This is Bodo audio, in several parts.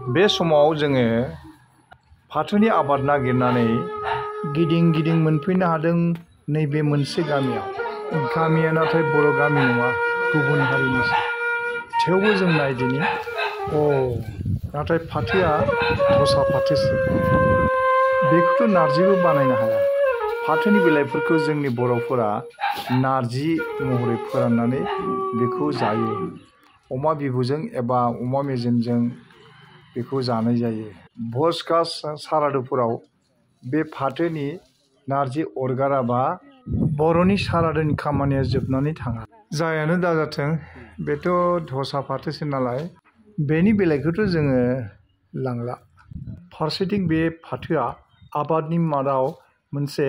बे समाव जोङो फाथोनि आबाद नागिरनानै गिदिं गिदिं मोनफैनो हादों नैबे मोनसे गामियाव। गामिया नाथाय बर' गामि नङा, गुबुन हारिनिसो। थेवबो जों नायदिनि नाथाय फाथोआ धसा फाथोसो। बेखौथ' नारजिबो बानायनो हाया। फाथोनि बिलाइफोरखौ जोंनि बर'फोरा नारजि महरै फोराननानै बेखौ जायो। अमा बिबुजों एबा अमा मेजेमजों बेखौ जानाय जायो। भज कास सारादुफोराव बे फाथोनि नारजि अरगाराबा बर'नि सारादुनि खामानिया जोबनानै थाङा। जायानो दाजाथों, बेथ' धसा फाथोसो नालाय बेनि बिलाइखौथ' जोङो लांला। फारसेथिं बे फाथोआ आबादनि मादाव मोनसे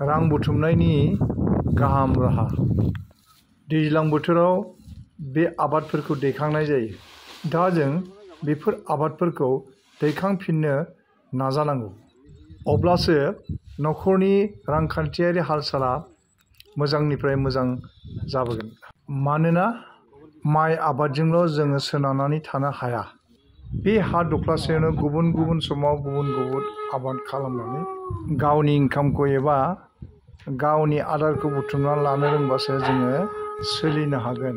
रां बुथुमनायनि गाहाम राहा। दैज्लां बोथोराव बे आबादफोरखौ दैखांनाय जायो। दा जों बेफोर आबादफोरखौ दैखांफिननो नाजानांगौ। अब्लासो न'खरनि रांखान्थियारि हाल-साला मोजांनिफ्राय मोजां जाबोगोन। मानोना माइ आबादजोंल' जोङो सोनारनानै थानो हाया। बे हा दख्लासेयावनो गुबुन गुबुन समाव गुबुन गुबुन आबाद खालामनानै गावनि इनकामखौ एबा गावनि आदारखौ बुथुमना लानो रोंबासो जोङो सोलिनो हागोन।